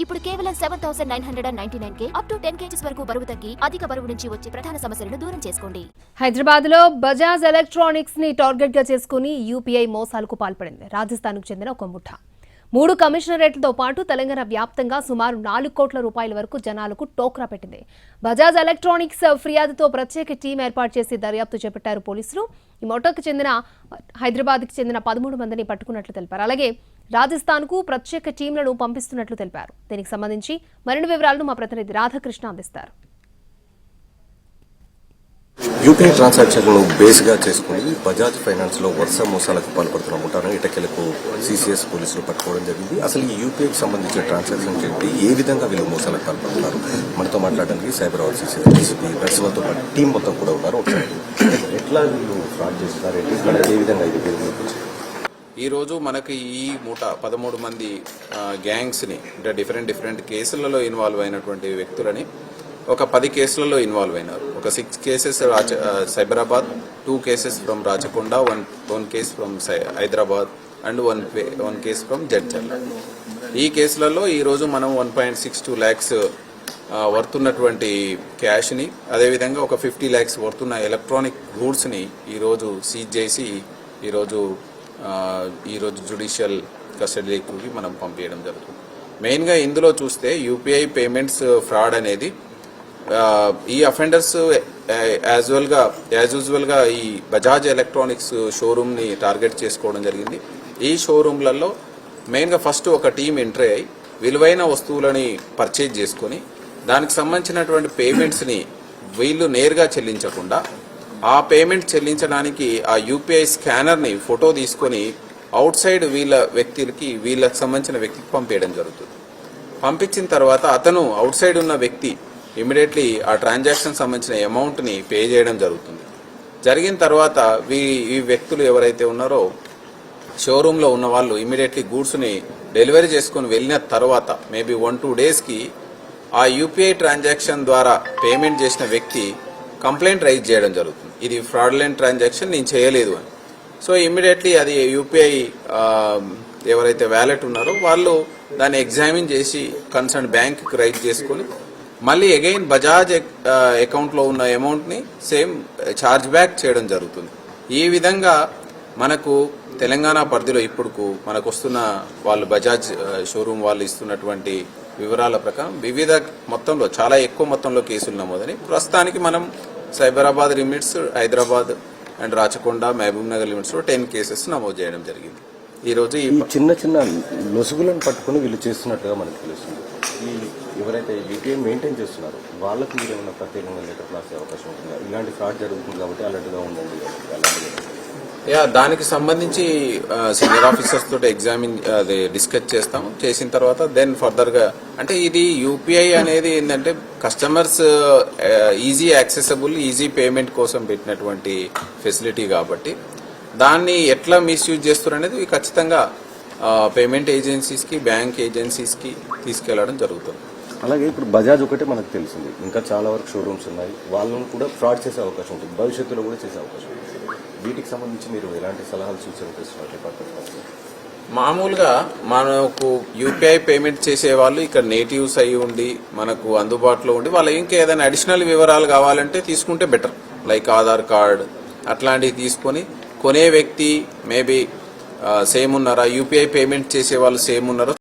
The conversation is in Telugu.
ఇప్పుడు కేవలం 7,999 అప్ టు 10 kgs వరకు బరువు తగ్గి అధిక బరువు నుంచి వచ్చే ప్రధాన సమస్యలను దూరం చేసుకోండి. హైదరాబాద్ లో బజాజ్ ఎలక్ట్రానిక్స్ ని టార్గెట్ గా చేసుకుని యూపీఐ మోసాలకు పాల్పడింది. రాజస్థాన్ కు చెందిన ఒక ముఠా 3 కమిషనరేట్లతో పాటు తెలంగాణ వ్యాప్తంగా సుమారు 4 కోట్ల రూపాయల వరకు జనాలకు టోక్రా పెట్టింది. బజాజ్ ఎలక్ట్రానిక్స్ ఫిర్యాదుతో ప్రత్యేక టీం ఏర్పాటు చేసి దర్యాప్తు చేపట్టారు పోలీసులు. ఈ ముఠాకు చెందిన హైదరాబాద్ కి చెందిన 13 మందిని పట్టుకున్నట్లు తెలిపారు. అలాగే రాజస్థాన్ కు ప్రత్యేక టీంలను పంపిస్తున్నట్లు తెలిపారు. దీనికి సంబంధించి మరిన్ని వివరాలను మా ప్రతినిధి రాధాకృష్ణ అందిస్తారు. యూపీఐ ట్రాన్సాక్షన్లను బేస్గా చేసుకుని బజాజ్ ఫైనాన్స్ లో వరుస మోసాలకు పాల్పడుతున్న ముఠాను ఇటకెలకు సిసిఎస్ పోలీసులు పట్టుకోవడం జరిగింది. అసలు ఈ యూపీఐకి సంబంధించిన ట్రాన్సాక్షన్స్ ఏంటి, ఏ విధంగా వీళ్ళు మోసాలకు పాల్పడుతున్నారు, మనతో మాట్లాడడానికి సైబరాబాద్ డీసీపీ నరసింహతో పాటు టీం మొత్తం కూడా ఉన్నారు. ఎట్లా వీళ్ళు ఫ్రాడ్ చేస్తున్నారు, ఏ విధంగా ఇది ఈ రోజు మనకి ఈ ముఠా 13 మంది గ్యాంగ్స్ని అంటే డిఫరెంట్ కేసులలో ఇన్వాల్వ్ అయినటువంటి వ్యక్తులని ఒక 10 కేసులలో ఇన్వాల్వ్ అయినారు. ఒక 6 cases Cyberabad, 2 cases from Rachakonda, 1 case from Hyderabad and 1 case from Jadcherla. ఈ కేసులలో ఈరోజు మనం 1.62 lakhs వర్తున్నటువంటి క్యాష్ని, అదేవిధంగా ఒక 50 lakhs వర్తున్న ఎలక్ట్రానిక్ గూడ్స్ని ఈరోజు సీజ్ చేసి ఈరోజు జ్యుడిషియల్ కస్టడీకి మనం పంపించడం జరుగుతుంది. మెయిన్గా ఇందులో చూస్తే యూపీఐ పేమెంట్స్ ఫ్రాడ్ అనేది ఈ అఫెండర్స్ యాజ్ యూజువల్గా ఈ బజాజ్ ఎలక్ట్రానిక్స్ షోరూమ్ని టార్గెట్ చేసుకోవడం జరిగింది. ఈ షోరూమ్లలో మెయిన్గా ఫస్ట్ ఒక టీం ఎంట్రీ అయ్యి విలువైన వస్తువులని పర్చేజ్ చేసుకొని దానికి సంబంధించినటువంటి పేమెంట్స్ని వీళ్ళు నేరుగా చెల్లించకుండా ఆ పేమెంట్ చెల్లించడానికి ఆ యూపీఐ స్కానర్ని ఫోటో తీసుకొని అవుట్ సైడ్ వీళ్ళకి సంబంధించిన వ్యక్తికి పంపేయడం జరుగుతుంది. పంపించిన తర్వాత అతను అవుట్ సైడ్ ఉన్న వ్యక్తి ఇమీడియట్లీ ఆ ట్రాన్సాక్షన్ సంబంధించిన అమౌంట్ని పే చేయడం జరుగుతుంది. జరిగిన తర్వాత ఈ వ్యక్తులు ఎవరైతే ఉన్నారో షోరూంలో ఉన్న వాళ్ళు ఇమీడియట్లీ గూడ్స్ని డెలివరీ చేసుకుని వెళ్ళిన తర్వాత మేబీ 1-2 డేస్కి ఆ యూపీఐ ట్రాన్సాక్షన్ ద్వారా పేమెంట్ చేసిన వ్యక్తి కంప్లైంట్ రైజ్ చేయడం జరుగుతుంది. ఇది ఫ్రాడ్లెంట్ ట్రాన్సాక్షన్, నేను చేయలేదు అని. సో ఇమ్మీడియట్లీ అది యూపీఐ ఎవరైతే వ్యాలెట్ ఉన్నారో వాళ్ళు దాన్ని ఎగ్జామిన్ చేసి కన్సర్న్ బ్యాంక్కి రైజ్ చేసుకొని మళ్ళీ అగైన్ బజాజ్ అకౌంట్లో ఉన్న అమౌంట్ని సేమ్ ఛార్జ్ బ్యాక్ చేయడం జరుగుతుంది. ఈ విధంగా మనకు తెలంగాణ పరిధిలో ఇప్పుడు మనకు వస్తున్న వాళ్ళు బజాజ్ షోరూమ్ వాళ్ళు ఇస్తున్నటువంటి వివరాల ప్రకారం వివిధ మొత్తంలో చాలా ఎక్కువ మొత్తంలో కేసులు నమోదని ప్రస్తుతానికి మనం సైబరాబాద్ లిమిట్స్, హైదరాబాద్ అండ్ రాచకొండ, మహబూబ్ నగర్ లిమిట్స్లో 10 కేసెస్ నమోదు చేయడం జరిగింది. ఈరోజు ఈ చిన్న లొసుగులను పట్టుకుని వీళ్ళు చేస్తున్నట్టుగా మనకు తెలుస్తుంది. ఈ ఎవరైతే యూపీఐ మెయింటైన్ చేస్తున్నారో వాళ్ళకి మీరు ఏమైనా ప్రత్యేకంగా లెటర్ రాసే అవకాశం ఉంటుందా? ఇలాంటి ఫ్రాడ్ జరుగుతుంది కాబట్టి అలర్ట్గా ఉండండి. దానికి సంబంధించి సీనియర్ ఆఫీసర్స్ తోటి డిస్కస్ చేస్తాం. చేసిన తర్వాత దెన్ ఫర్దర్గా అంటే ఇది యూపీఐ అనేది ఏంటంటే customers easy accessible, easy payment కోసం పెట్టినటువంటి ఫెసిలిటీ కాబట్టి దాన్ని ఎట్లా మిస్యూజ్ చేస్తారు అనేది ఖచ్చితంగా పేమెంట్ ఏజెన్సీస్కి, బ్యాంక్ ఏజెన్సీస్కి తీసుకెళ్లడం జరుగుతుంది. అలాగే ఇప్పుడు బజాజ్ ఒకటే మనకు తెలిసింది, ఇంకా చాలా వరకు షోరూమ్స్ ఉన్నాయి, వాళ్ళను కూడా ఫ్రాడ్ చేసే అవకాశం ఉంటుంది, భవిష్యత్తులో కూడా చేసే అవకాశం ఉంటుంది. వీటికి సంబంధించి మీరు ఎలాంటి సలహాలు సూచనలు చేస్తున్నారు డిపార్ట్మెంట్? మామూలుగా మనకు యూపీఐ పేమెంట్ చేసే వాళ్ళు ఇక్కడ నేటివ్స్ అయి ఉండి మనకు అందుబాటులో ఉండి వాళ్ళ ఇంకా ఏదైనా అడిషనల్ వివరాలు కావాలంటే తీసుకుంటే బెటర్, లైక్ ఆధార్ కార్డ్ అట్లాంటివి తీసుకొని కొనే వ్యక్తి మేబీ సేమ్ ఉన్నారా, యూపీఐ పేమెంట్ చేసే వాళ్ళు సేమ్ ఉన్నారో